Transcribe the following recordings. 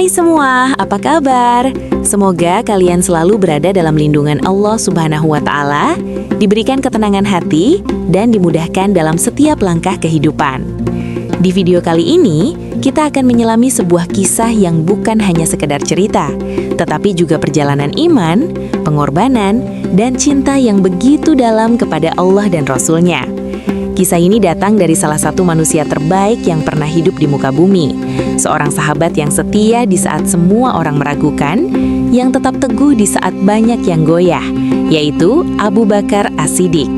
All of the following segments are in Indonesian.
Hai semua, apa kabar? Semoga kalian selalu berada dalam lindungan Allah Subhanahu wa Ta'ala, diberikan ketenangan hati, dan dimudahkan dalam setiap langkah kehidupan. Di video kali ini, kita akan menyelami sebuah kisah yang bukan hanya sekedar cerita, tetapi juga perjalanan iman, pengorbanan, dan cinta yang begitu dalam kepada Allah dan Rasul-Nya. Kisah ini datang dari salah satu manusia terbaik yang pernah hidup di muka bumi. Seorang sahabat yang setia di saat semua orang meragukan, yang tetap teguh di saat banyak yang goyah, yaitu Abu Bakar As-Siddiq.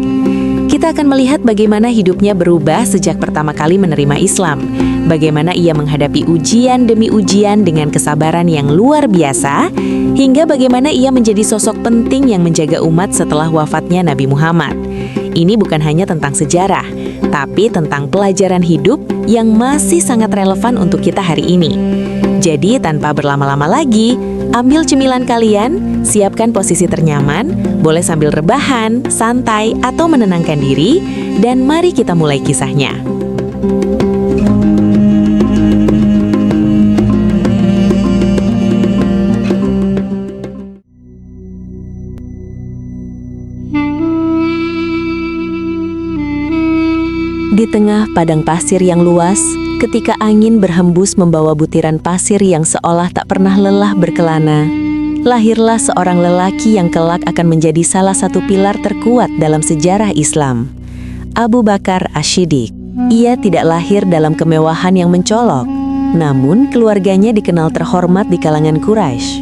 Kita akan melihat bagaimana hidupnya berubah sejak pertama kali menerima Islam. Bagaimana ia menghadapi ujian demi ujian dengan kesabaran yang luar biasa, hingga bagaimana ia menjadi sosok penting yang menjaga umat setelah wafatnya Nabi Muhammad. Ini bukan hanya tentang sejarah, tapi tentang pelajaran hidup yang masih sangat relevan untuk kita hari ini. Jadi tanpa berlama-lama lagi, ambil cemilan kalian, siapkan posisi ternyaman, boleh sambil rebahan, santai, atau menenangkan diri, dan mari kita mulai kisahnya. Di tengah padang pasir yang luas, ketika angin berhembus membawa butiran pasir yang seolah tak pernah lelah berkelana, lahirlah seorang lelaki yang kelak akan menjadi salah satu pilar terkuat dalam sejarah Islam, Abu Bakar As-Siddiq. Ia tidak lahir dalam kemewahan yang mencolok, namun keluarganya dikenal terhormat di kalangan Quraisy.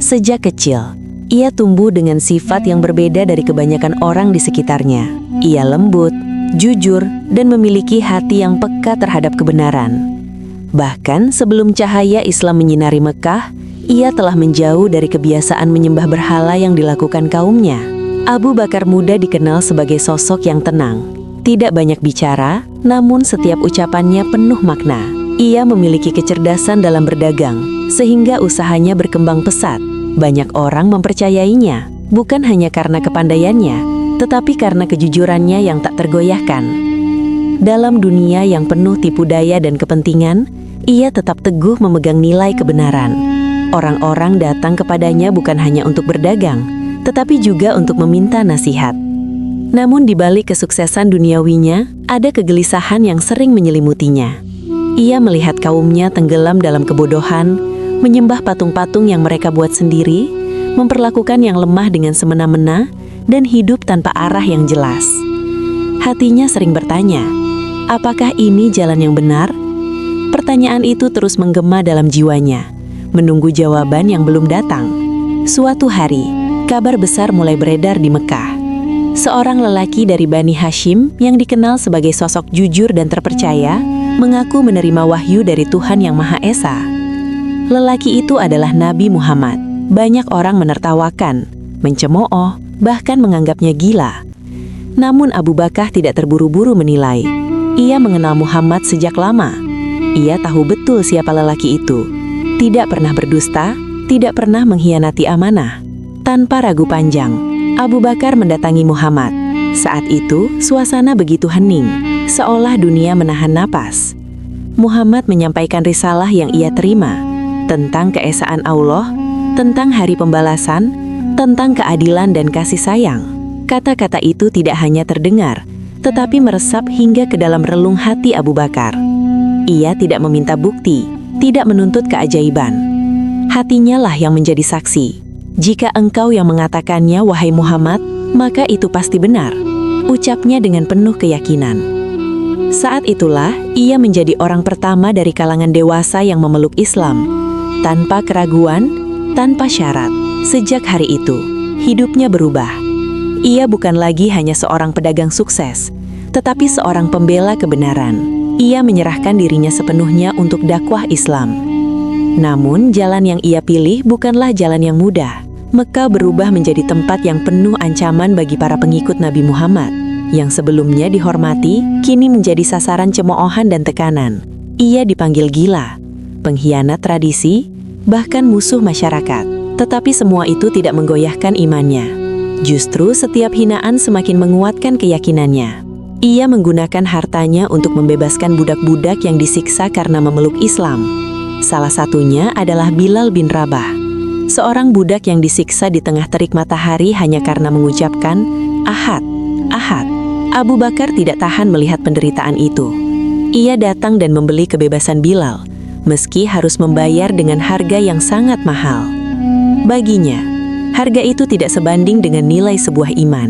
Sejak kecil, ia tumbuh dengan sifat yang berbeda dari kebanyakan orang di sekitarnya. Ia lembut, jujur, dan memiliki hati yang peka terhadap kebenaran. Bahkan sebelum cahaya Islam menyinari Mekah, ia telah menjauh dari kebiasaan menyembah berhala yang dilakukan kaumnya. Abu Bakar muda dikenal sebagai sosok yang tenang. Tidak banyak bicara, namun setiap ucapannya penuh makna. Ia memiliki kecerdasan dalam berdagang, sehingga usahanya berkembang pesat. Banyak orang mempercayainya, bukan hanya karena kepandaiannya, tetapi karena kejujurannya yang tak tergoyahkan. Dalam dunia yang penuh tipu daya dan kepentingan, ia tetap teguh memegang nilai kebenaran. Orang-orang datang kepadanya bukan hanya untuk berdagang, tetapi juga untuk meminta nasihat. Namun di balik kesuksesan duniawinya, ada kegelisahan yang sering menyelimutinya. Ia melihat kaumnya tenggelam dalam kebodohan, menyembah patung-patung yang mereka buat sendiri, memperlakukan yang lemah dengan semena-mena, dan hidup tanpa arah yang jelas. Hatinya sering bertanya, apakah ini jalan yang benar? Pertanyaan itu terus menggema dalam jiwanya, menunggu jawaban yang belum datang. Suatu hari, kabar besar mulai beredar di Mekah. Seorang lelaki dari Bani Hashim yang dikenal sebagai sosok jujur dan terpercaya, mengaku menerima wahyu dari Tuhan Yang Maha Esa. Lelaki itu adalah Nabi Muhammad. Banyak orang menertawakan, mencemooh, bahkan menganggapnya gila. Namun Abu Bakar tidak terburu-buru menilai. Ia mengenal Muhammad sejak lama. Ia tahu betul siapa lelaki itu. Tidak pernah berdusta, tidak pernah mengkhianati amanah. Tanpa ragu panjang, Abu Bakar mendatangi Muhammad. Saat itu, suasana begitu hening, seolah dunia menahan napas. Muhammad menyampaikan risalah yang ia terima, tentang keesaan Allah, tentang hari pembalasan, tentang keadilan dan kasih sayang. Kata-kata itu tidak hanya terdengar, tetapi meresap hingga ke dalam relung hati Abu Bakar. Ia tidak meminta bukti, tidak menuntut keajaiban. Hatinya lah yang menjadi saksi. Jika engkau yang mengatakannya, wahai Muhammad, maka itu pasti benar, ucapnya dengan penuh keyakinan. Saat itulah, ia menjadi orang pertama dari kalangan dewasa yang memeluk Islam, tanpa keraguan, tanpa syarat. Sejak hari itu, hidupnya berubah. Ia bukan lagi hanya seorang pedagang sukses, tetapi seorang pembela kebenaran. Ia menyerahkan dirinya sepenuhnya untuk dakwah Islam. Namun, jalan yang ia pilih bukanlah jalan yang mudah. Mekah berubah menjadi tempat yang penuh ancaman bagi para pengikut Nabi Muhammad. Yang sebelumnya dihormati, kini menjadi sasaran cemoohan dan tekanan. Ia dipanggil gila, pengkhianat tradisi, bahkan musuh masyarakat. Tetapi semua itu tidak menggoyahkan imannya. Justru setiap hinaan semakin menguatkan keyakinannya. Ia menggunakan hartanya untuk membebaskan budak-budak yang disiksa karena memeluk Islam. Salah satunya adalah Bilal bin Rabah, seorang budak yang disiksa di tengah terik matahari hanya karena mengucapkan Ahad, Ahad. Abu Bakar tidak tahan melihat penderitaan itu. Ia datang dan membeli kebebasan Bilal, meski harus membayar dengan harga yang sangat mahal. Baginya, harga itu tidak sebanding dengan nilai sebuah iman.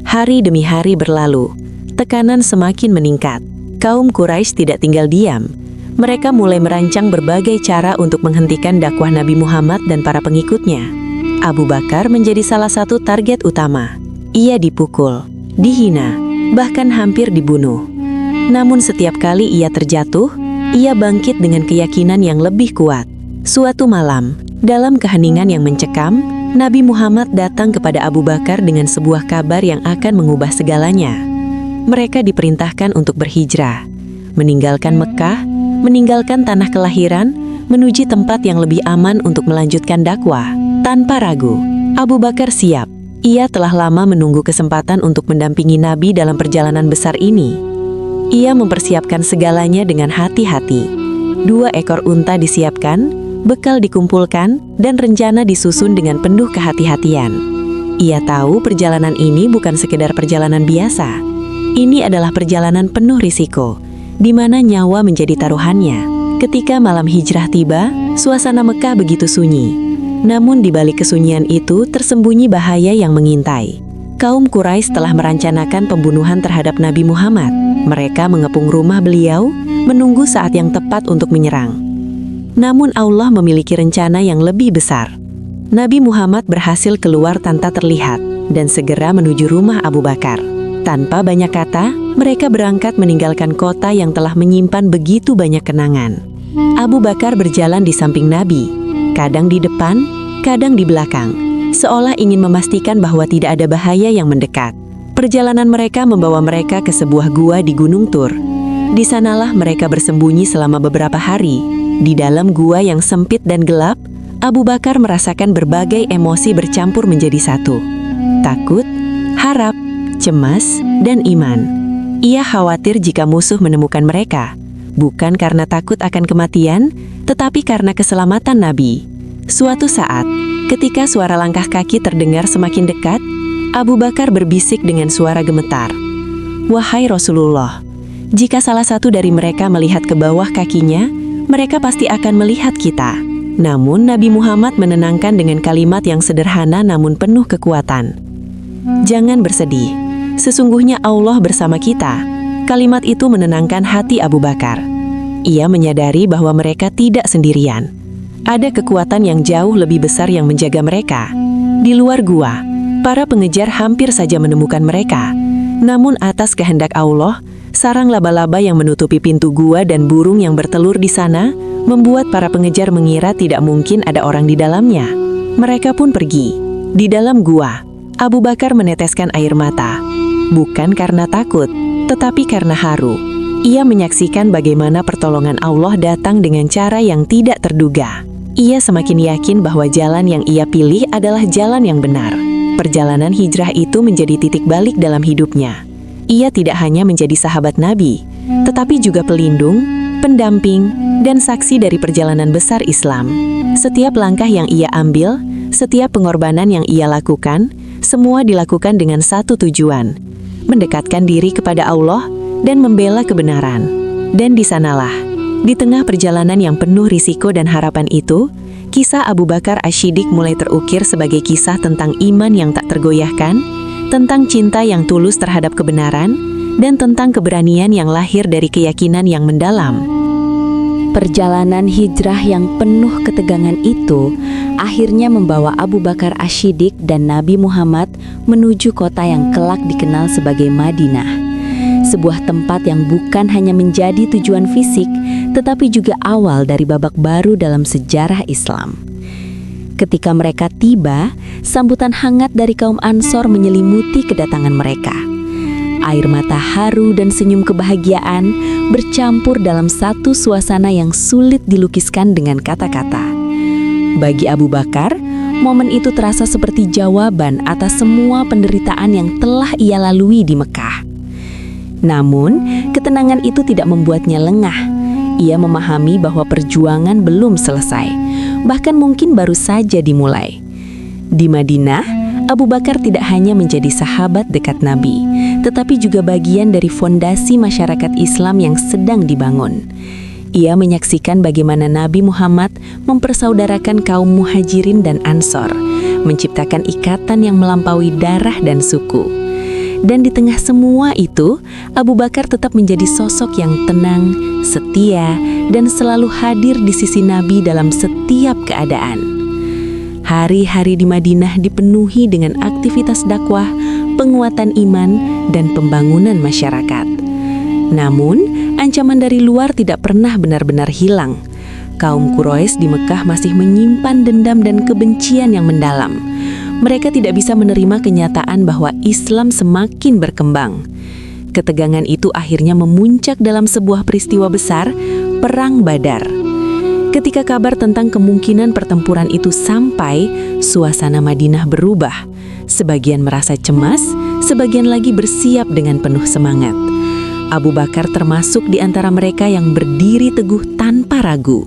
Hari demi hari berlalu, tekanan semakin meningkat. Kaum Quraisy tidak tinggal diam. Mereka mulai merancang berbagai cara untuk menghentikan dakwah Nabi Muhammad dan para pengikutnya. Abu Bakar menjadi salah satu target utama. Ia dipukul, dihina, bahkan hampir dibunuh. Namun setiap kali ia terjatuh, ia bangkit dengan keyakinan yang lebih kuat. Suatu malam, dalam keheningan yang mencekam, Nabi Muhammad datang kepada Abu Bakar dengan sebuah kabar yang akan mengubah segalanya. Mereka diperintahkan untuk berhijrah, meninggalkan Mekah, meninggalkan tanah kelahiran, menuju tempat yang lebih aman untuk melanjutkan dakwah. Tanpa ragu, Abu Bakar siap. Ia telah lama menunggu kesempatan untuk mendampingi Nabi dalam perjalanan besar ini. Ia mempersiapkan segalanya dengan hati-hati. 2 ekor unta disiapkan, bekal dikumpulkan, dan rencana disusun dengan penuh kehati-hatian. Ia tahu perjalanan ini bukan sekedar perjalanan biasa. Ini adalah perjalanan penuh risiko, di mana nyawa menjadi taruhannya. Ketika malam hijrah tiba, suasana Mekah begitu sunyi. Namun di balik kesunyian itu tersembunyi bahaya yang mengintai. Kaum Quraisy telah merencanakan pembunuhan terhadap Nabi Muhammad. Mereka mengepung rumah beliau, menunggu saat yang tepat untuk menyerang. Namun Allah memiliki rencana yang lebih besar. Nabi Muhammad berhasil keluar tanpa terlihat dan segera menuju rumah Abu Bakar. Tanpa banyak kata, mereka berangkat meninggalkan kota yang telah menyimpan begitu banyak kenangan. Abu Bakar berjalan di samping Nabi, kadang di depan, kadang di belakang, seolah ingin memastikan bahwa tidak ada bahaya yang mendekat. Perjalanan mereka membawa mereka ke sebuah gua di Gunung Tur. Di sanalah mereka bersembunyi selama beberapa hari. Di dalam gua yang sempit dan gelap, Abu Bakar merasakan berbagai emosi bercampur menjadi satu. Takut, harap, cemas, dan iman. Ia khawatir jika musuh menemukan mereka, bukan karena takut akan kematian, tetapi karena keselamatan Nabi. Suatu saat, ketika suara langkah kaki terdengar semakin dekat, Abu Bakar berbisik dengan suara gemetar, "Wahai Rasulullah, jika salah satu dari mereka melihat ke bawah kakinya, mereka pasti akan melihat kita." Namun Nabi Muhammad menenangkan dengan kalimat yang sederhana namun penuh kekuatan. "Jangan bersedih. Sesungguhnya Allah bersama kita." Kalimat itu menenangkan hati Abu Bakar. Ia menyadari bahwa mereka tidak sendirian. Ada kekuatan yang jauh lebih besar yang menjaga mereka. Di luar gua, para pengejar hampir saja menemukan mereka. Namun atas kehendak Allah, sarang laba-laba yang menutupi pintu gua dan burung yang bertelur di sana membuat para pengejar mengira tidak mungkin ada orang di dalamnya. Mereka pun pergi. Di dalam gua, Abu Bakar meneteskan air mata. Bukan karena takut, tetapi karena haru. Ia menyaksikan bagaimana pertolongan Allah datang dengan cara yang tidak terduga. Ia semakin yakin bahwa jalan yang ia pilih adalah jalan yang benar. Perjalanan hijrah itu menjadi titik balik dalam hidupnya. Ia tidak hanya menjadi sahabat Nabi, tetapi juga pelindung, pendamping, dan saksi dari perjalanan besar Islam. Setiap langkah yang ia ambil, setiap pengorbanan yang ia lakukan, semua dilakukan dengan satu tujuan: mendekatkan diri kepada Allah dan membela kebenaran. Dan di sanalah, di tengah perjalanan yang penuh risiko dan harapan itu, kisah Abu Bakar Ash-Shiddiq mulai terukir sebagai kisah tentang iman yang tak tergoyahkan, tentang cinta yang tulus terhadap kebenaran, dan tentang keberanian yang lahir dari keyakinan yang mendalam. Perjalanan hijrah yang penuh ketegangan itu akhirnya membawa Abu Bakar Ash-Shiddiq dan Nabi Muhammad menuju kota yang kelak dikenal sebagai Madinah. Sebuah tempat yang bukan hanya menjadi tujuan fisik, tetapi juga awal dari babak baru dalam sejarah Islam. Ketika mereka tiba, sambutan hangat dari kaum Ansor menyelimuti kedatangan mereka. Air mata haru dan senyum kebahagiaan bercampur dalam satu suasana yang sulit dilukiskan dengan kata-kata. Bagi Abu Bakar, momen itu terasa seperti jawaban atas semua penderitaan yang telah ia lalui di Mekah. Namun, ketenangan itu tidak membuatnya lengah. Ia memahami bahwa perjuangan belum selesai, bahkan mungkin baru saja dimulai. Di Madinah, Abu Bakar tidak hanya menjadi sahabat dekat Nabi, tetapi juga bagian dari fondasi masyarakat Islam yang sedang dibangun. Ia menyaksikan bagaimana Nabi Muhammad mempersaudarakan kaum Muhajirin dan Ansor, menciptakan ikatan yang melampaui darah dan suku. Dan di tengah semua itu, Abu Bakar tetap menjadi sosok yang tenang, setia, dan selalu hadir di sisi Nabi dalam setiap keadaan. Hari-hari di Madinah dipenuhi dengan aktivitas dakwah, penguatan iman, dan pembangunan masyarakat. Namun, ancaman dari luar tidak pernah benar-benar hilang. Kaum Quraisy di Mekah masih menyimpan dendam dan kebencian yang mendalam. Mereka tidak bisa menerima kenyataan bahwa Islam semakin berkembang. Ketegangan itu akhirnya memuncak dalam sebuah peristiwa besar, Perang Badar. Ketika kabar tentang kemungkinan pertempuran itu sampai, suasana Madinah berubah. Sebagian merasa cemas, sebagian lagi bersiap dengan penuh semangat. Abu Bakar termasuk di antara mereka yang berdiri teguh tanpa ragu.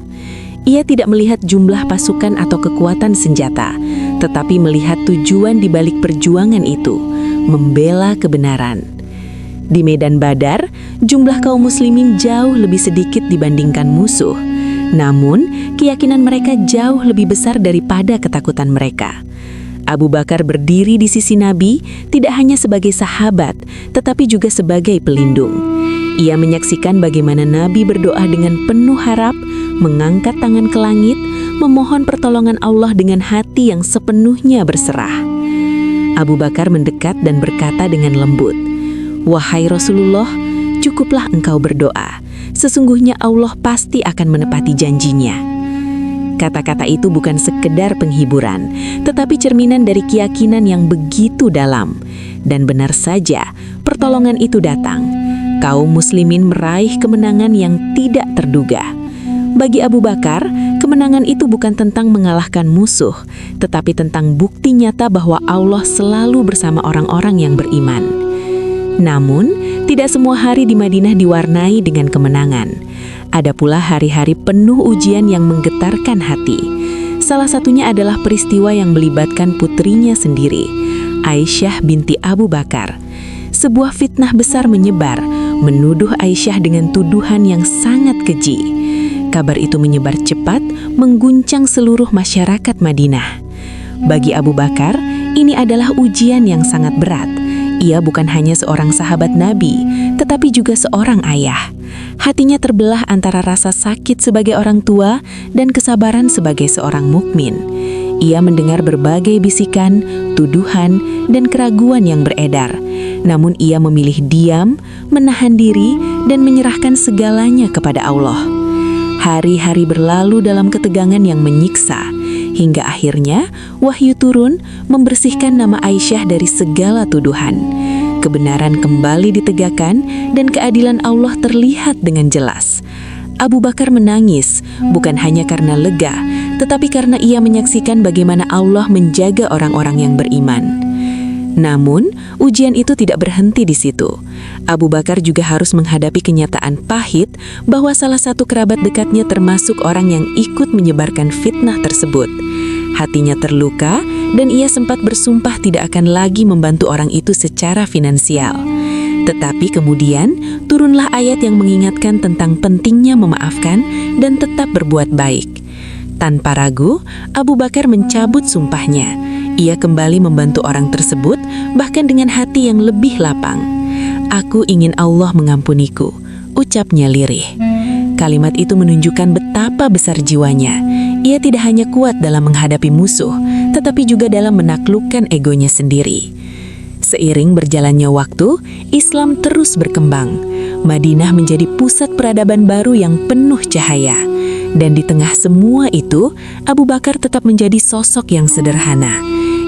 Ia tidak melihat jumlah pasukan atau kekuatan senjata, tetapi melihat tujuan di balik perjuangan itu, membela kebenaran. Di medan Badar, jumlah kaum muslimin jauh lebih sedikit dibandingkan musuh. Namun, keyakinan mereka jauh lebih besar daripada ketakutan mereka. Abu Bakar berdiri di sisi Nabi tidak hanya sebagai sahabat, tetapi juga sebagai pelindung. Ia menyaksikan bagaimana Nabi berdoa dengan penuh harap, mengangkat tangan ke langit, memohon pertolongan Allah dengan hati yang sepenuhnya berserah. Abu Bakar mendekat dan berkata dengan lembut, "Wahai Rasulullah, cukuplah engkau berdoa. Sesungguhnya Allah pasti akan menepati janjinya." Kata-kata itu bukan sekedar penghiburan, tetapi cerminan dari keyakinan yang begitu dalam. Dan benar saja, pertolongan itu datang. Kaum muslimin meraih kemenangan yang tidak terduga. Bagi Abu Bakar, kemenangan itu bukan tentang mengalahkan musuh, tetapi tentang bukti nyata bahwa Allah selalu bersama orang-orang yang beriman. Namun, tidak semua hari di Madinah diwarnai dengan kemenangan. Ada pula hari-hari penuh ujian yang menggetarkan hati. Salah satunya adalah peristiwa yang melibatkan putrinya sendiri, Aisyah binti Abu Bakar. Sebuah fitnah besar menyebar, menuduh Aisyah dengan tuduhan yang sangat keji. Kabar itu menyebar cepat, mengguncang seluruh masyarakat Madinah. Bagi Abu Bakar, ini adalah ujian yang sangat berat. Ia bukan hanya seorang sahabat Nabi, tetapi juga seorang ayah. Hatinya terbelah antara rasa sakit sebagai orang tua dan kesabaran sebagai seorang mukmin. Ia mendengar berbagai bisikan, tuduhan, dan keraguan yang beredar. Namun ia memilih diam, menahan diri, dan menyerahkan segalanya kepada Allah. Hari-hari berlalu dalam ketegangan yang menyiksa, hingga akhirnya wahyu turun membersihkan nama Aisyah dari segala tuduhan. Kebenaran kembali ditegakkan dan keadilan Allah terlihat dengan jelas. Abu Bakar menangis, bukan hanya karena lega, tetapi karena ia menyaksikan bagaimana Allah menjaga orang-orang yang beriman. Namun, ujian itu tidak berhenti di situ. Abu Bakar juga harus menghadapi kenyataan pahit bahwa salah satu kerabat dekatnya termasuk orang yang ikut menyebarkan fitnah tersebut. Hatinya terluka dan ia sempat bersumpah tidak akan lagi membantu orang itu secara finansial. Tetapi kemudian turunlah ayat yang mengingatkan tentang pentingnya memaafkan dan tetap berbuat baik. Tanpa ragu, Abu Bakar mencabut sumpahnya. Ia kembali membantu orang tersebut, bahkan dengan hati yang lebih lapang. "Aku ingin Allah mengampuniku," ucapnya lirih. Kalimat itu menunjukkan betapa besar jiwanya. Ia tidak hanya kuat dalam menghadapi musuh, tetapi juga dalam menaklukkan egonya sendiri. Seiring berjalannya waktu, Islam terus berkembang. Madinah menjadi pusat peradaban baru yang penuh cahaya. Dan di tengah semua itu, Abu Bakar tetap menjadi sosok yang sederhana.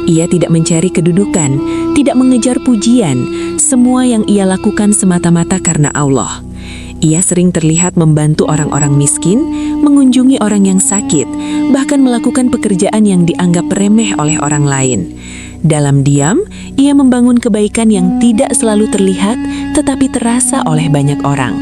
Ia tidak mencari kedudukan, tidak mengejar pujian. Semua yang ia lakukan semata-mata karena Allah. Ia sering terlihat membantu orang-orang miskin, mengunjungi orang yang sakit, bahkan melakukan pekerjaan yang dianggap remeh oleh orang lain. Dalam diam, ia membangun kebaikan yang tidak selalu terlihat, tetapi terasa oleh banyak orang.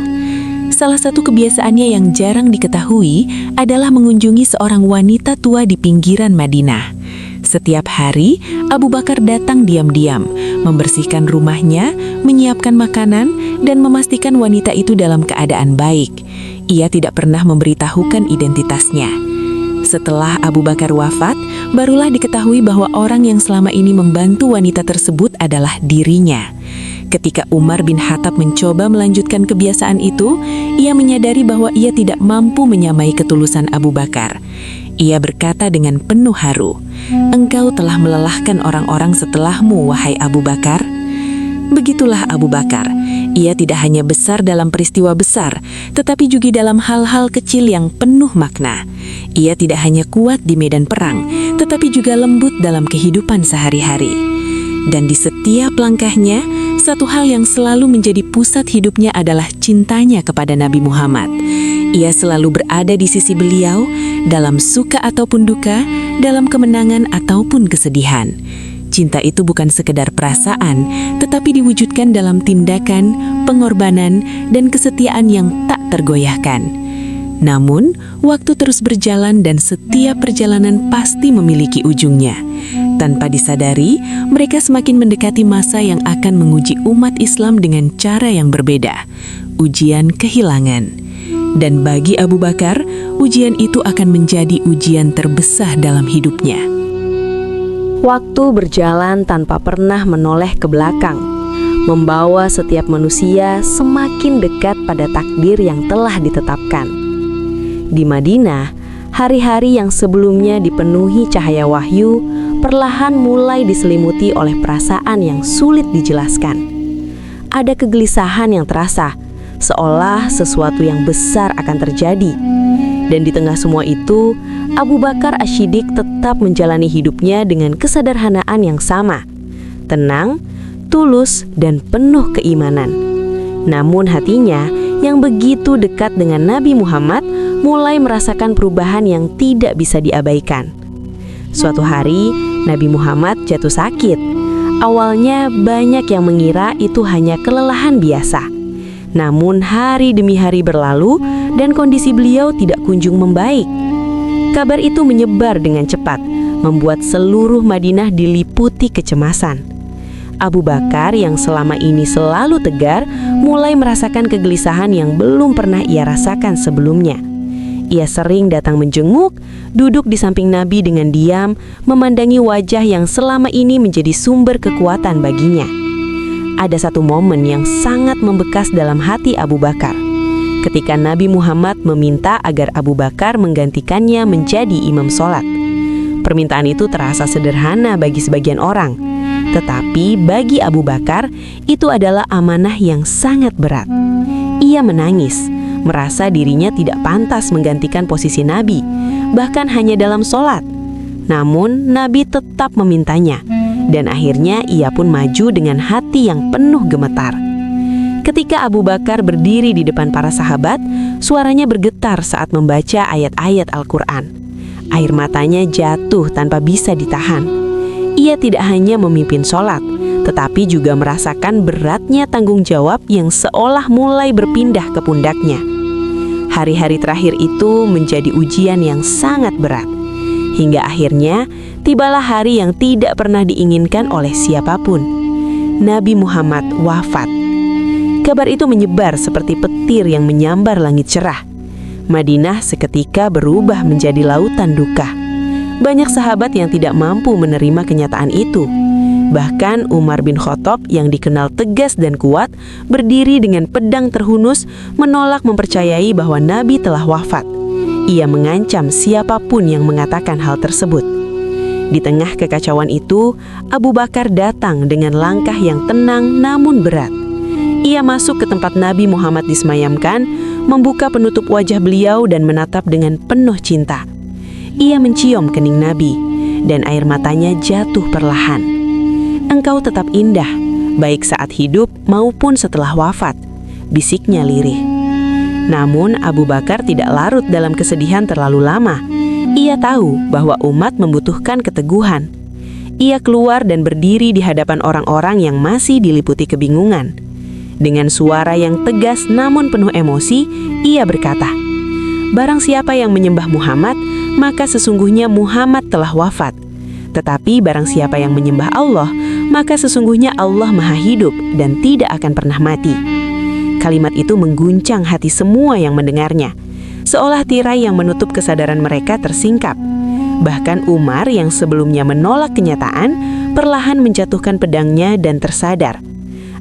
Salah satu kebiasaannya yang jarang diketahui adalah mengunjungi seorang wanita tua di pinggiran Madinah. Setiap hari, Abu Bakar datang diam-diam, membersihkan rumahnya, menyiapkan makanan, dan memastikan wanita itu dalam keadaan baik. Ia tidak pernah memberitahukan identitasnya. Setelah Abu Bakar wafat, barulah diketahui bahwa orang yang selama ini membantu wanita tersebut adalah dirinya. Ketika Umar bin Khattab mencoba melanjutkan kebiasaan itu, ia menyadari bahwa ia tidak mampu menyamai ketulusan Abu Bakar. Ia berkata dengan penuh haru, "Engkau telah melelahkan orang-orang setelahmu, wahai Abu Bakar." Begitulah Abu Bakar. Ia tidak hanya besar dalam peristiwa besar, tetapi juga dalam hal-hal kecil yang penuh makna. Ia tidak hanya kuat di medan perang, tetapi juga lembut dalam kehidupan sehari-hari. Dan di setiap langkahnya, satu hal yang selalu menjadi pusat hidupnya adalah cintanya kepada Nabi Muhammad. Ia selalu berada di sisi beliau, dalam suka ataupun duka, dalam kemenangan ataupun kesedihan. Cinta itu bukan sekedar perasaan, tetapi diwujudkan dalam tindakan, pengorbanan, dan kesetiaan yang tak tergoyahkan. Namun, waktu terus berjalan dan setiap perjalanan pasti memiliki ujungnya. Tanpa disadari, mereka semakin mendekati masa yang akan menguji umat Islam dengan cara yang berbeda, ujian kehilangan. Dan bagi Abu Bakar, ujian itu akan menjadi ujian terbesar dalam hidupnya. Waktu berjalan tanpa pernah menoleh ke belakang, membawa setiap manusia semakin dekat pada takdir yang telah ditetapkan. Di Madinah, hari-hari yang sebelumnya dipenuhi cahaya wahyu, perlahan mulai diselimuti oleh perasaan yang sulit dijelaskan. Ada kegelisahan yang terasa, seolah sesuatu yang besar akan terjadi. Dan di tengah semua itu, Abu Bakar As-Siddiq tetap menjalani hidupnya dengan kesederhanaan yang sama, tenang, tulus, dan penuh keimanan. Namun hatinya yang begitu dekat dengan Nabi Muhammad mulai merasakan perubahan yang tidak bisa diabaikan. Suatu hari, Nabi Muhammad jatuh sakit. Awalnya banyak yang mengira itu hanya kelelahan biasa. Namun hari demi hari berlalu dan kondisi beliau tidak kunjung membaik. Kabar itu menyebar dengan cepat, membuat seluruh Madinah diliputi kecemasan. Abu Bakar yang selama ini selalu tegar, mulai merasakan kegelisahan yang belum pernah ia rasakan sebelumnya. Ia sering datang menjenguk, duduk di samping Nabi dengan diam, memandangi wajah yang selama ini menjadi sumber kekuatan baginya. Ada satu momen yang sangat membekas dalam hati Abu Bakar, ketika Nabi Muhammad meminta agar Abu Bakar menggantikannya menjadi imam sholat. Permintaan itu terasa sederhana bagi sebagian orang, tetapi bagi Abu Bakar itu adalah amanah yang sangat berat. Ia menangis, merasa dirinya tidak pantas menggantikan posisi Nabi, bahkan hanya dalam sholat. Namun Nabi tetap memintanya, dan akhirnya ia pun maju dengan hati yang penuh gemetar. Ketika Abu Bakar berdiri di depan para sahabat, suaranya bergetar saat membaca ayat-ayat Al-Quran. Air matanya jatuh tanpa bisa ditahan. Ia tidak hanya memimpin sholat, tetapi juga merasakan beratnya tanggung jawab yang seolah mulai berpindah ke pundaknya. Hari-hari terakhir itu menjadi ujian yang sangat berat. Hingga akhirnya, tibalah hari yang tidak pernah diinginkan oleh siapapun. Nabi Muhammad wafat. Kabar itu menyebar seperti petir yang menyambar langit cerah. Madinah seketika berubah menjadi lautan duka. Banyak sahabat yang tidak mampu menerima kenyataan itu. Bahkan Umar bin Khattab yang dikenal tegas dan kuat, berdiri dengan pedang terhunus, menolak mempercayai bahwa Nabi telah wafat. Ia mengancam siapapun yang mengatakan hal tersebut. Di tengah kekacauan itu, Abu Bakar datang dengan langkah yang tenang namun berat. Ia masuk ke tempat Nabi Muhammad disemayamkan, membuka penutup wajah beliau dan menatap dengan penuh cinta. Ia mencium kening Nabi, dan air matanya jatuh perlahan. "Engkau tetap indah, baik saat hidup maupun setelah wafat," bisiknya lirih. Namun Abu Bakar tidak larut dalam kesedihan terlalu lama. Ia tahu bahwa umat membutuhkan keteguhan. Ia keluar dan berdiri di hadapan orang-orang yang masih diliputi kebingungan. Dengan suara yang tegas namun penuh emosi, ia berkata, "Barang siapa yang menyembah Muhammad, maka sesungguhnya Muhammad telah wafat. Tetapi barang siapa yang menyembah Allah, maka sesungguhnya Allah Maha Hidup dan tidak akan pernah mati." Kalimat itu mengguncang hati semua yang mendengarnya, seolah tirai yang menutup kesadaran mereka tersingkap. Bahkan Umar yang sebelumnya menolak kenyataan, perlahan menjatuhkan pedangnya dan tersadar.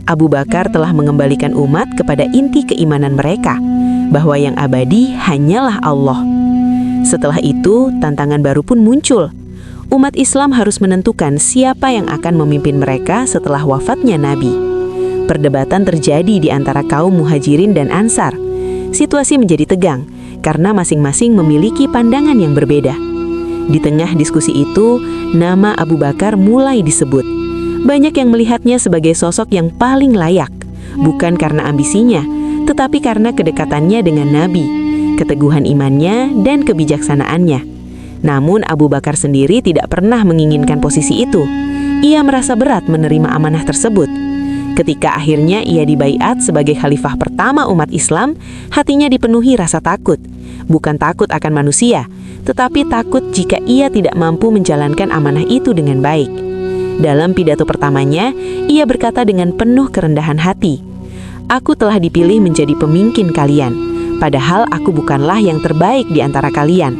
Abu Bakar telah mengembalikan umat kepada inti keimanan mereka, bahwa yang abadi hanyalah Allah. Setelah itu, tantangan baru pun muncul. Umat Islam harus menentukan siapa yang akan memimpin mereka setelah wafatnya Nabi. Perdebatan terjadi di antara kaum Muhajirin dan Ansar. Situasi menjadi tegang, karena masing-masing memiliki pandangan yang berbeda. Di tengah diskusi itu, nama Abu Bakar mulai disebut. Banyak yang melihatnya sebagai sosok yang paling layak, bukan karena ambisinya, tetapi karena kedekatannya dengan Nabi, keteguhan imannya, dan kebijaksanaannya. Namun Abu Bakar sendiri tidak pernah menginginkan posisi itu. Ia merasa berat menerima amanah tersebut. Ketika akhirnya ia dibaiat sebagai khalifah pertama umat Islam, hatinya dipenuhi rasa takut. Bukan takut akan manusia, tetapi takut jika ia tidak mampu menjalankan amanah itu dengan baik. Dalam pidato pertamanya, ia berkata dengan penuh kerendahan hati, "Aku telah dipilih menjadi pemimpin kalian, padahal aku bukanlah yang terbaik di antara kalian.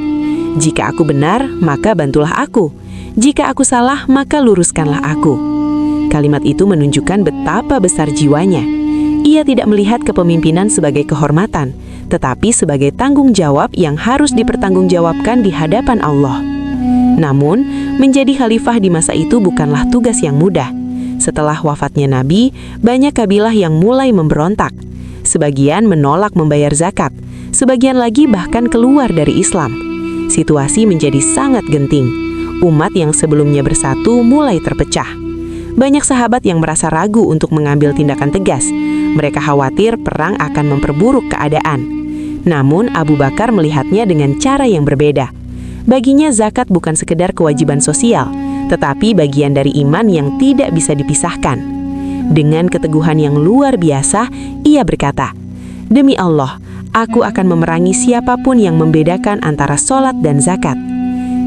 Jika aku benar, maka bantulah aku. Jika aku salah, maka luruskanlah aku." Kalimat itu menunjukkan betapa besar jiwanya. Ia tidak melihat kepemimpinan sebagai kehormatan, tetapi sebagai tanggung jawab yang harus dipertanggungjawabkan di hadapan Allah. Namun, menjadi khalifah di masa itu bukanlah tugas yang mudah. Setelah wafatnya Nabi, banyak kabilah yang mulai memberontak. Sebagian menolak membayar zakat, sebagian lagi bahkan keluar dari Islam. Situasi menjadi sangat genting. Umat yang sebelumnya bersatu mulai terpecah. Banyak sahabat yang merasa ragu untuk mengambil tindakan tegas. Mereka khawatir perang akan memperburuk keadaan. Namun Abu Bakar melihatnya dengan cara yang berbeda. Baginya zakat bukan sekedar kewajiban sosial, tetapi bagian dari iman yang tidak bisa dipisahkan. Dengan keteguhan yang luar biasa, ia berkata, "Demi Allah, aku akan memerangi siapapun yang membedakan antara sholat dan zakat."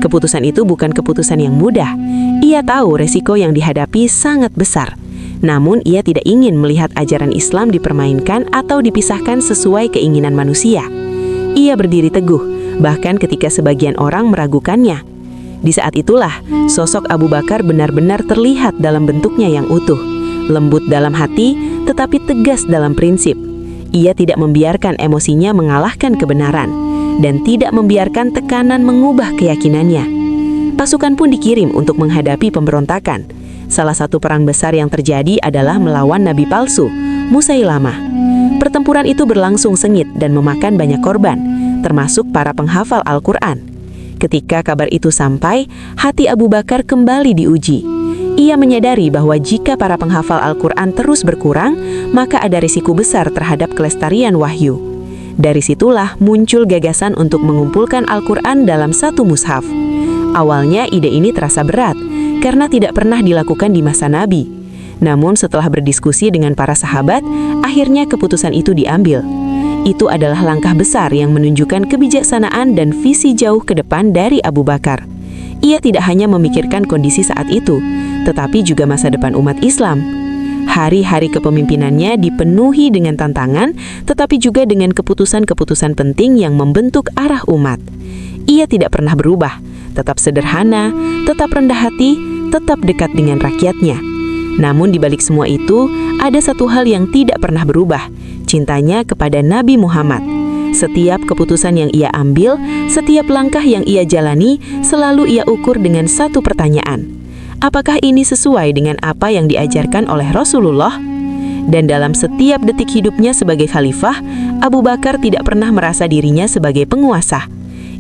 Keputusan itu bukan keputusan yang mudah. Ia tahu resiko yang dihadapi sangat besar. Namun ia tidak ingin melihat ajaran Islam dipermainkan atau dipisahkan sesuai keinginan manusia. Ia berdiri teguh, bahkan ketika sebagian orang meragukannya. Di saat itulah, sosok Abu Bakar benar-benar terlihat dalam bentuknya yang utuh, lembut dalam hati, tetapi tegas dalam prinsip. Ia tidak membiarkan emosinya mengalahkan kebenaran, dan tidak membiarkan tekanan mengubah keyakinannya. Pasukan pun dikirim untuk menghadapi pemberontakan. Salah satu perang besar yang terjadi adalah melawan nabi palsu, Musailamah. Pertempuran itu berlangsung sengit dan memakan banyak korban, termasuk para penghafal Al-Quran. Ketika kabar itu sampai, hati Abu Bakar kembali diuji. Ia menyadari bahwa jika para penghafal Al-Quran terus berkurang, maka ada risiko besar terhadap kelestarian wahyu. Dari situlah muncul gagasan untuk mengumpulkan Al-Quran dalam satu mushaf. Awalnya ide ini terasa berat, karena tidak pernah dilakukan di masa Nabi. Namun setelah berdiskusi dengan para sahabat, akhirnya keputusan itu diambil. Itu adalah langkah besar yang menunjukkan kebijaksanaan dan visi jauh ke depan dari Abu Bakar. Ia tidak hanya memikirkan kondisi saat itu, tetapi juga masa depan umat Islam. Hari-hari kepemimpinannya dipenuhi dengan tantangan, tetapi juga dengan keputusan-keputusan penting yang membentuk arah umat. Ia tidak pernah berubah, tetap sederhana, tetap rendah hati, tetap dekat dengan rakyatnya. Namun di balik semua itu, ada satu hal yang tidak pernah berubah, cintanya kepada Nabi Muhammad. Setiap keputusan yang ia ambil, setiap langkah yang ia jalani, selalu ia ukur dengan satu pertanyaan. Apakah ini sesuai dengan apa yang diajarkan oleh Rasulullah? Dan dalam setiap detik hidupnya sebagai khalifah, Abu Bakar tidak pernah merasa dirinya sebagai penguasa.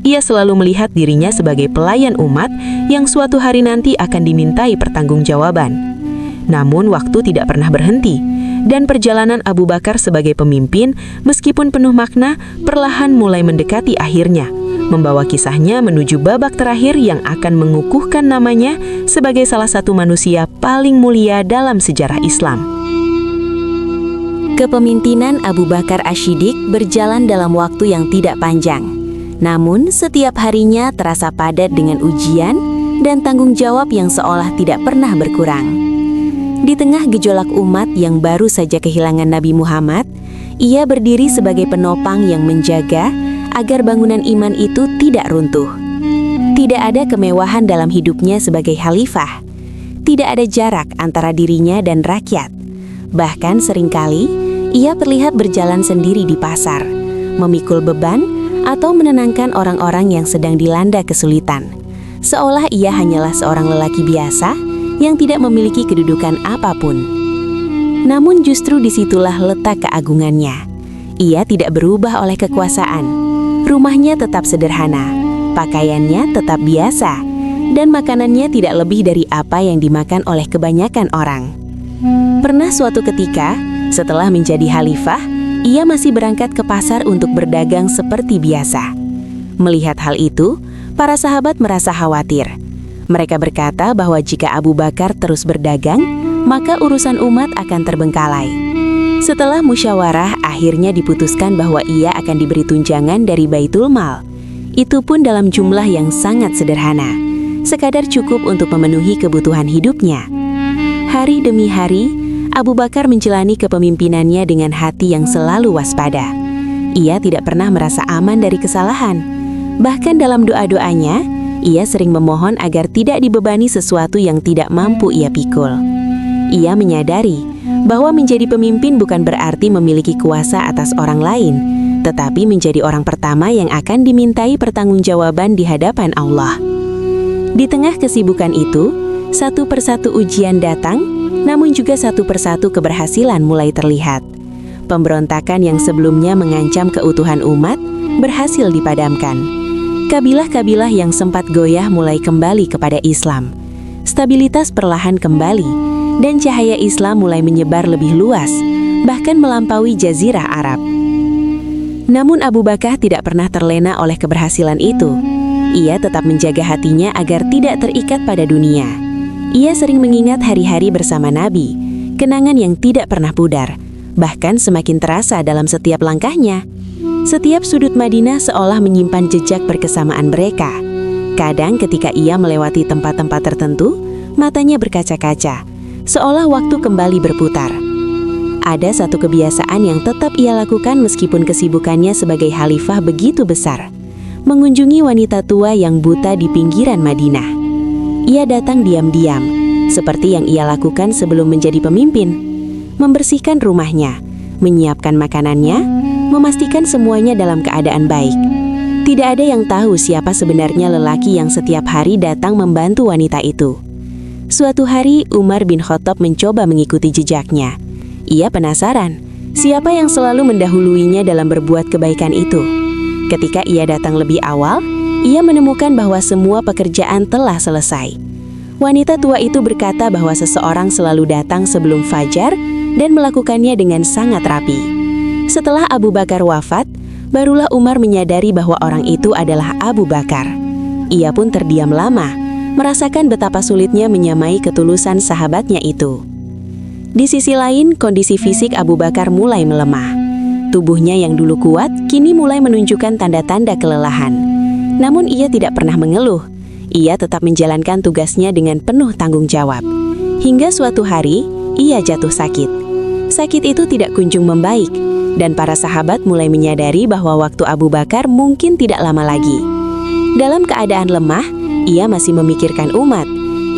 Ia selalu melihat dirinya sebagai pelayan umat yang suatu hari nanti akan dimintai pertanggungjawaban. Namun waktu tidak pernah berhenti, dan perjalanan Abu Bakar sebagai pemimpin, meskipun penuh makna, perlahan mulai mendekati akhirnya, membawa kisahnya menuju babak terakhir yang akan mengukuhkan namanya sebagai salah satu manusia paling mulia dalam sejarah Islam. Kepemimpinan Abu Bakar Asy-Siddiq berjalan dalam waktu yang tidak panjang. Namun, setiap harinya terasa padat dengan ujian dan tanggung jawab yang seolah tidak pernah berkurang. Di tengah gejolak umat yang baru saja kehilangan Nabi Muhammad, ia berdiri sebagai penopang yang menjaga agar bangunan iman itu tidak runtuh. Tidak ada kemewahan dalam hidupnya sebagai khalifah. Tidak ada jarak antara dirinya dan rakyat. Bahkan seringkali, ia terlihat berjalan sendiri di pasar, memikul beban atau menenangkan orang-orang yang sedang dilanda kesulitan. Seolah ia hanyalah seorang lelaki biasa yang tidak memiliki kedudukan apapun. Namun justru disitulah letak keagungannya. Ia tidak berubah oleh kekuasaan. Rumahnya tetap sederhana, pakaiannya tetap biasa, dan makanannya tidak lebih dari apa yang dimakan oleh kebanyakan orang. Pernah suatu ketika, setelah menjadi khalifah, ia masih berangkat ke pasar untuk berdagang seperti biasa. Melihat hal itu, para sahabat merasa khawatir. Mereka berkata bahwa jika Abu Bakar terus berdagang, maka urusan umat akan terbengkalai. Setelah musyawarah, akhirnya diputuskan bahwa ia akan diberi tunjangan dari Baitul Mal. Itu pun dalam jumlah yang sangat sederhana, sekadar cukup untuk memenuhi kebutuhan hidupnya. Hari demi hari, Abu Bakar menjalani kepemimpinannya dengan hati yang selalu waspada. Ia tidak pernah merasa aman dari kesalahan. Bahkan dalam doa-doanya, ia sering memohon agar tidak dibebani sesuatu yang tidak mampu ia pikul. Ia menyadari bahwa menjadi pemimpin bukan berarti memiliki kuasa atas orang lain, tetapi menjadi orang pertama yang akan dimintai pertanggungjawaban di hadapan Allah. Di tengah kesibukan itu, satu persatu ujian datang, namun juga satu persatu keberhasilan mulai terlihat. Pemberontakan yang sebelumnya mengancam keutuhan umat berhasil dipadamkan. Kabilah-kabilah yang sempat goyah mulai kembali kepada Islam. Stabilitas perlahan kembali, dan cahaya Islam mulai menyebar lebih luas, bahkan melampaui Jazirah Arab. Namun Abu Bakar tidak pernah terlena oleh keberhasilan itu. Ia tetap menjaga hatinya agar tidak terikat pada dunia. Ia sering mengingat hari-hari bersama Nabi, kenangan yang tidak pernah pudar, bahkan semakin terasa dalam setiap langkahnya. Setiap sudut Madinah seolah menyimpan jejak berkesamaan mereka. Kadang ketika ia melewati tempat-tempat tertentu, matanya berkaca-kaca, seolah waktu kembali berputar. Ada satu kebiasaan yang tetap ia lakukan meskipun kesibukannya sebagai khalifah begitu besar: mengunjungi wanita tua yang buta di pinggiran Madinah. Ia datang diam-diam, seperti yang ia lakukan sebelum menjadi pemimpin, membersihkan rumahnya, menyiapkan makanannya, memastikan semuanya dalam keadaan baik. Tidak ada yang tahu siapa sebenarnya lelaki yang setiap hari datang membantu wanita itu. Suatu hari, Umar bin Khattab mencoba mengikuti jejaknya. Ia penasaran, siapa yang selalu mendahuluinya dalam berbuat kebaikan itu. Ketika ia datang lebih awal, ia menemukan bahwa semua pekerjaan telah selesai. Wanita tua itu berkata bahwa seseorang selalu datang sebelum fajar dan melakukannya dengan sangat rapi. Setelah Abu Bakar wafat, barulah Umar menyadari bahwa orang itu adalah Abu Bakar. Ia pun terdiam lama, merasakan betapa sulitnya menyamai ketulusan sahabatnya itu. Di sisi lain, kondisi fisik Abu Bakar mulai melemah. Tubuhnya yang dulu kuat, kini mulai menunjukkan tanda-tanda kelelahan. Namun ia tidak pernah mengeluh. Ia tetap menjalankan tugasnya dengan penuh tanggung jawab. Hingga suatu hari, ia jatuh sakit. Sakit itu tidak kunjung membaik, dan para sahabat mulai menyadari bahwa waktu Abu Bakar mungkin tidak lama lagi. Dalam keadaan lemah, ia masih memikirkan umat.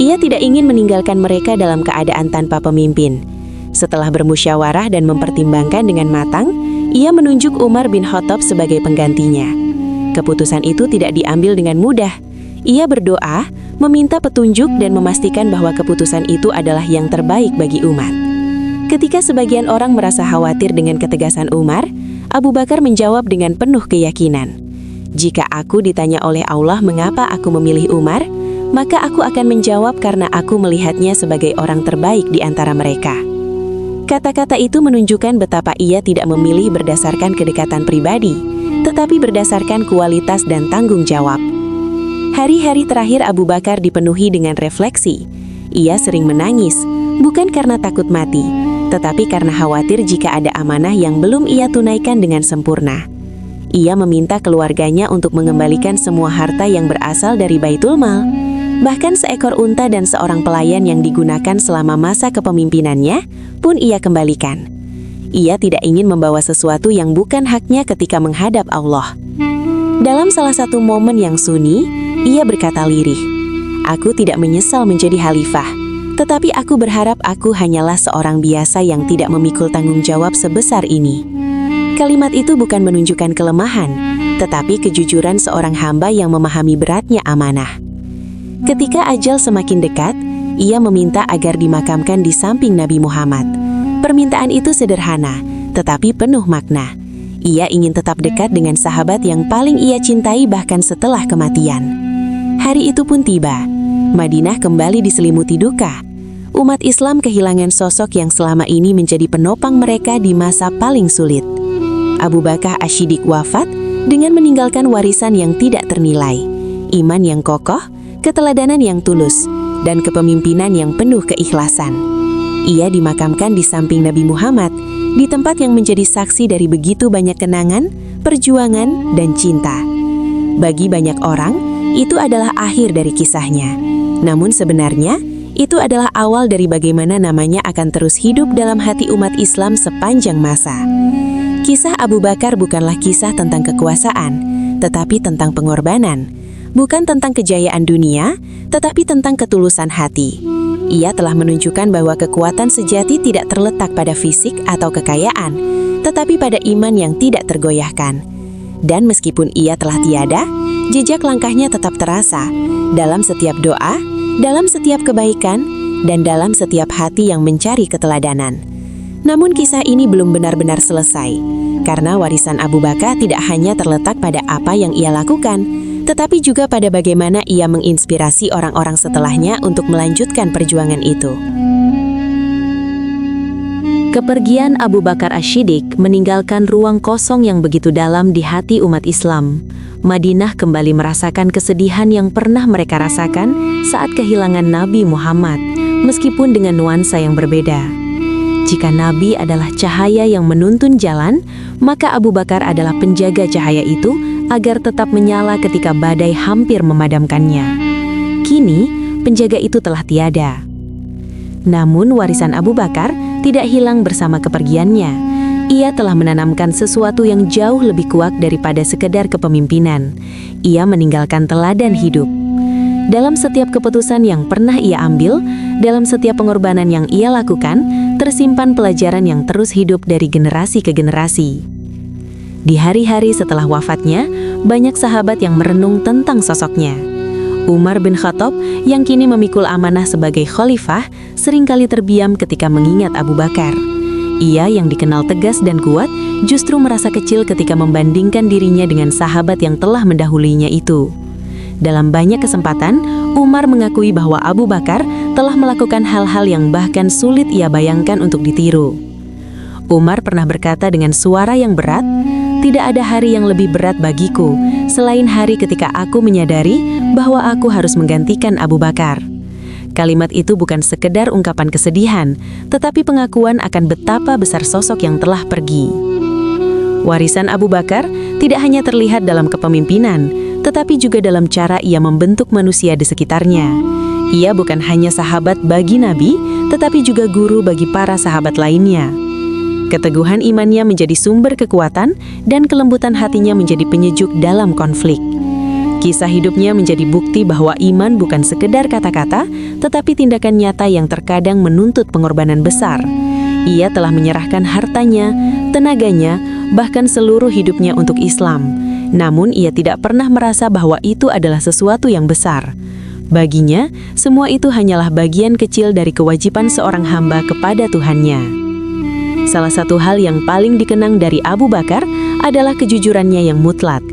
Ia tidak ingin meninggalkan mereka dalam keadaan tanpa pemimpin. Setelah bermusyawarah dan mempertimbangkan dengan matang, ia menunjuk Umar bin Khattab sebagai penggantinya. Keputusan itu tidak diambil dengan mudah. Ia berdoa, meminta petunjuk dan memastikan bahwa keputusan itu adalah yang terbaik bagi umat. Ketika sebagian orang merasa khawatir dengan ketegasan Umar, Abu Bakar menjawab dengan penuh keyakinan. Jika aku ditanya oleh Allah mengapa aku memilih Umar, maka aku akan menjawab karena aku melihatnya sebagai orang terbaik di antara mereka. Kata-kata itu menunjukkan betapa ia tidak memilih berdasarkan kedekatan pribadi, tetapi berdasarkan kualitas dan tanggung jawab. Hari-hari terakhir Abu Bakar dipenuhi dengan refleksi. Ia sering menangis, bukan karena takut mati, tetapi karena khawatir jika ada amanah yang belum ia tunaikan dengan sempurna. Ia meminta keluarganya untuk mengembalikan semua harta yang berasal dari Baitul Mal. Bahkan seekor unta dan seorang pelayan yang digunakan selama masa kepemimpinannya pun ia kembalikan. Ia tidak ingin membawa sesuatu yang bukan haknya ketika menghadap Allah. Dalam salah satu momen yang sunyi, ia berkata lirih, "Aku tidak menyesal menjadi khalifah, tetapi aku berharap aku hanyalah seorang biasa yang tidak memikul tanggung jawab sebesar ini." Kalimat itu bukan menunjukkan kelemahan, tetapi kejujuran seorang hamba yang memahami beratnya amanah. Ketika ajal semakin dekat, ia meminta agar dimakamkan di samping Nabi Muhammad. Permintaan itu sederhana, tetapi penuh makna. Ia ingin tetap dekat dengan sahabat yang paling ia cintai bahkan setelah kematian. Hari itu pun tiba. Madinah kembali diselimuti duka. Umat Islam kehilangan sosok yang selama ini menjadi penopang mereka di masa paling sulit. Abu Bakar Asy-Syiddiq wafat dengan meninggalkan warisan yang tidak ternilai, iman yang kokoh, keteladanan yang tulus, dan kepemimpinan yang penuh keikhlasan. Ia dimakamkan di samping Nabi Muhammad, di tempat yang menjadi saksi dari begitu banyak kenangan, perjuangan, dan cinta. Bagi banyak orang, itu adalah akhir dari kisahnya. Namun sebenarnya, itu adalah awal dari bagaimana namanya akan terus hidup dalam hati umat Islam sepanjang masa. Kisah Abu Bakar bukanlah kisah tentang kekuasaan, tetapi tentang pengorbanan. Bukan tentang kejayaan dunia, tetapi tentang ketulusan hati. Ia telah menunjukkan bahwa kekuatan sejati tidak terletak pada fisik atau kekayaan, tetapi pada iman yang tidak tergoyahkan. Dan meskipun ia telah tiada, jejak langkahnya tetap terasa dalam setiap doa, dalam setiap kebaikan, dan dalam setiap hati yang mencari keteladanan. Namun kisah ini belum benar-benar selesai, karena warisan Abu Bakar tidak hanya terletak pada apa yang ia lakukan, tetapi juga pada bagaimana ia menginspirasi orang-orang setelahnya untuk melanjutkan perjuangan itu. Kepergian Abu Bakar Asy-Syiddiq meninggalkan ruang kosong yang begitu dalam di hati umat Islam. Madinah kembali merasakan kesedihan yang pernah mereka rasakan saat kehilangan Nabi Muhammad, meskipun dengan nuansa yang berbeda. Jika Nabi adalah cahaya yang menuntun jalan, maka Abu Bakar adalah penjaga cahaya itu agar tetap menyala ketika badai hampir memadamkannya. Kini, penjaga itu telah tiada. Namun warisan Abu Bakar tidak hilang bersama kepergiannya. Ia telah menanamkan sesuatu yang jauh lebih kuat daripada sekedar kepemimpinan. Ia meninggalkan teladan hidup. Dalam setiap keputusan yang pernah ia ambil, dalam setiap pengorbanan yang ia lakukan, tersimpan pelajaran yang terus hidup dari generasi ke generasi. Di hari-hari setelah wafatnya, banyak sahabat yang merenung tentang sosoknya. Umar bin Khattab yang kini memikul amanah sebagai khalifah seringkali terdiam ketika mengingat Abu Bakar. Ia yang dikenal tegas dan kuat justru merasa kecil ketika membandingkan dirinya dengan sahabat yang telah mendahulinya itu. Dalam banyak kesempatan, Umar mengakui bahwa Abu Bakar telah melakukan hal-hal yang bahkan sulit ia bayangkan untuk ditiru. Umar pernah berkata dengan suara yang berat, "Tidak ada hari yang lebih berat bagiku selain hari ketika aku menyadari bahwa aku harus menggantikan Abu Bakar." Kalimat itu bukan sekedar ungkapan kesedihan, tetapi pengakuan akan betapa besar sosok yang telah pergi. Warisan Abu Bakar tidak hanya terlihat dalam kepemimpinan, tetapi juga dalam cara ia membentuk manusia di sekitarnya. Ia bukan hanya sahabat bagi Nabi, tetapi juga guru bagi para sahabat lainnya. Keteguhan imannya menjadi sumber kekuatan, dan kelembutan hatinya menjadi penyejuk dalam konflik. Kisah hidupnya menjadi bukti bahwa iman bukan sekedar kata-kata, tetapi tindakan nyata yang terkadang menuntut pengorbanan besar. Ia telah menyerahkan hartanya, tenaganya, bahkan seluruh hidupnya untuk Islam. Namun ia tidak pernah merasa bahwa itu adalah sesuatu yang besar. Baginya, semua itu hanyalah bagian kecil dari kewajiban seorang hamba kepada Tuhannya. Salah satu hal yang paling dikenang dari Abu Bakar adalah kejujurannya yang mutlak.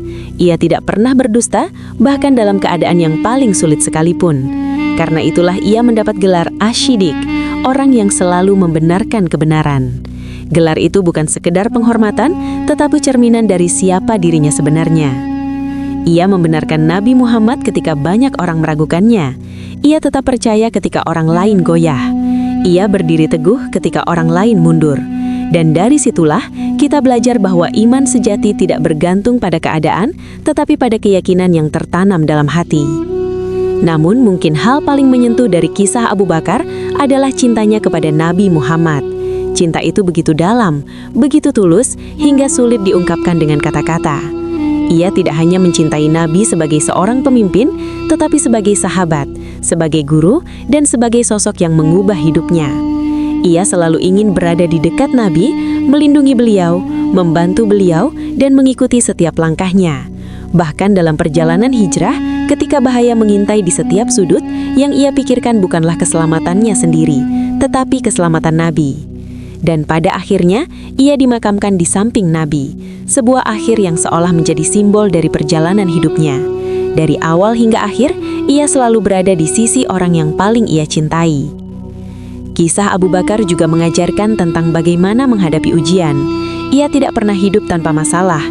Ia tidak pernah berdusta, bahkan dalam keadaan yang paling sulit sekalipun. Karena itulah ia mendapat gelar Asy-Syiddiq, orang yang selalu membenarkan kebenaran. Gelar itu bukan sekedar penghormatan, tetapi cerminan dari siapa dirinya sebenarnya. Ia membenarkan Nabi Muhammad ketika banyak orang meragukannya. Ia tetap percaya ketika orang lain goyah. Ia berdiri teguh ketika orang lain mundur. Dan dari situlah kita belajar bahwa iman sejati tidak bergantung pada keadaan, tetapi pada keyakinan yang tertanam dalam hati. Namun mungkin hal paling menyentuh dari kisah Abu Bakar adalah cintanya kepada Nabi Muhammad. Cinta itu begitu dalam, begitu tulus, hingga sulit diungkapkan dengan kata-kata. Ia tidak hanya mencintai Nabi sebagai seorang pemimpin, tetapi sebagai sahabat, sebagai guru, dan sebagai sosok yang mengubah hidupnya. Ia selalu ingin berada di dekat Nabi, melindungi beliau, membantu beliau, dan mengikuti setiap langkahnya. Bahkan dalam perjalanan hijrah, ketika bahaya mengintai di setiap sudut, yang ia pikirkan bukanlah keselamatannya sendiri, tetapi keselamatan Nabi. Dan pada akhirnya, ia dimakamkan di samping Nabi, sebuah akhir yang seolah menjadi simbol dari perjalanan hidupnya. Dari awal hingga akhir, ia selalu berada di sisi orang yang paling ia cintai. Kisah Abu Bakar juga mengajarkan tentang bagaimana menghadapi ujian. Ia tidak pernah hidup tanpa masalah.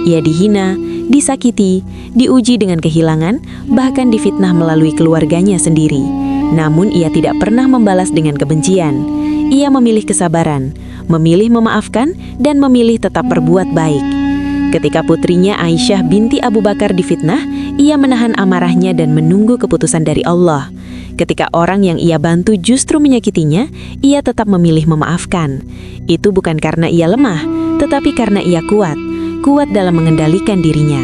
Ia dihina, disakiti, diuji dengan kehilangan, bahkan difitnah melalui keluarganya sendiri. Namun ia tidak pernah membalas dengan kebencian. Ia memilih kesabaran, memilih memaafkan, dan memilih tetap berbuat baik. Ketika putrinya Aisyah binti Abu Bakar difitnah, ia menahan amarahnya dan menunggu keputusan dari Allah. Ketika orang yang ia bantu justru menyakitinya, ia tetap memilih memaafkan. Itu bukan karena ia lemah, tetapi karena ia kuat dalam mengendalikan dirinya.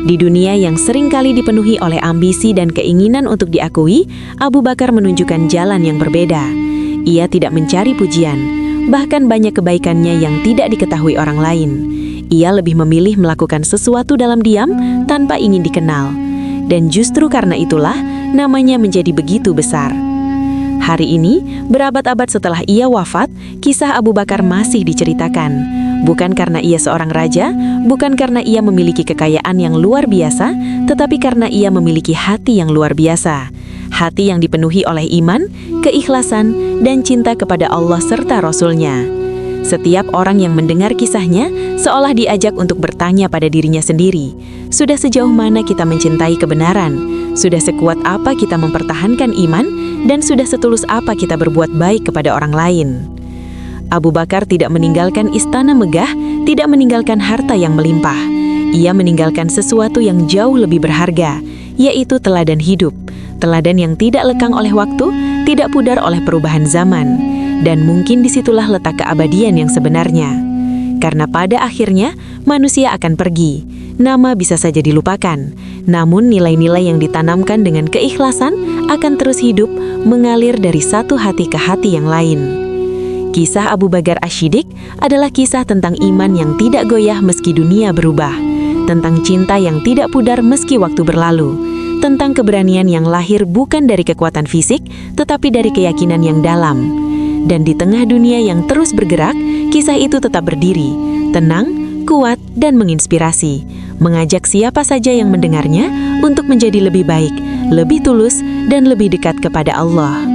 Di dunia yang seringkali dipenuhi oleh ambisi dan keinginan untuk diakui, Abu Bakar menunjukkan jalan yang berbeda. Ia tidak mencari pujian, bahkan banyak kebaikannya yang tidak diketahui orang lain. Ia lebih memilih melakukan sesuatu dalam diam tanpa ingin dikenal. Dan justru karena itulah, namanya menjadi begitu besar. Hari ini, berabad-abad setelah ia wafat, kisah Abu Bakar masih diceritakan. Bukan karena ia seorang raja, bukan karena ia memiliki kekayaan yang luar biasa, tetapi karena ia memiliki hati yang luar biasa. Hati yang dipenuhi oleh iman, keikhlasan, dan cinta kepada Allah serta Rasul-Nya. Setiap orang yang mendengar kisahnya seolah diajak untuk bertanya pada dirinya sendiri, sudah sejauh mana kita mencintai kebenaran, sudah sekuat apa kita mempertahankan iman, dan sudah setulus apa kita berbuat baik kepada orang lain. Abu Bakar tidak meninggalkan istana megah, tidak meninggalkan harta yang melimpah. Ia meninggalkan sesuatu yang jauh lebih berharga, yaitu teladan hidup. Teladan yang tidak lekang oleh waktu, tidak pudar oleh perubahan zaman. Dan mungkin disitulah letak keabadian yang sebenarnya. Karena pada akhirnya, manusia akan pergi. Nama bisa saja dilupakan. Namun nilai-nilai yang ditanamkan dengan keikhlasan akan terus hidup, mengalir dari satu hati ke hati yang lain. Kisah Abu Bakar Asy-Syiddiq adalah kisah tentang iman yang tidak goyah meski dunia berubah. Tentang cinta yang tidak pudar meski waktu berlalu. Tentang keberanian yang lahir bukan dari kekuatan fisik, tetapi dari keyakinan yang dalam. Dan di tengah dunia yang terus bergerak, kisah itu tetap berdiri, tenang, kuat, dan menginspirasi. Mengajak siapa saja yang mendengarnya untuk menjadi lebih baik, lebih tulus, dan lebih dekat kepada Allah.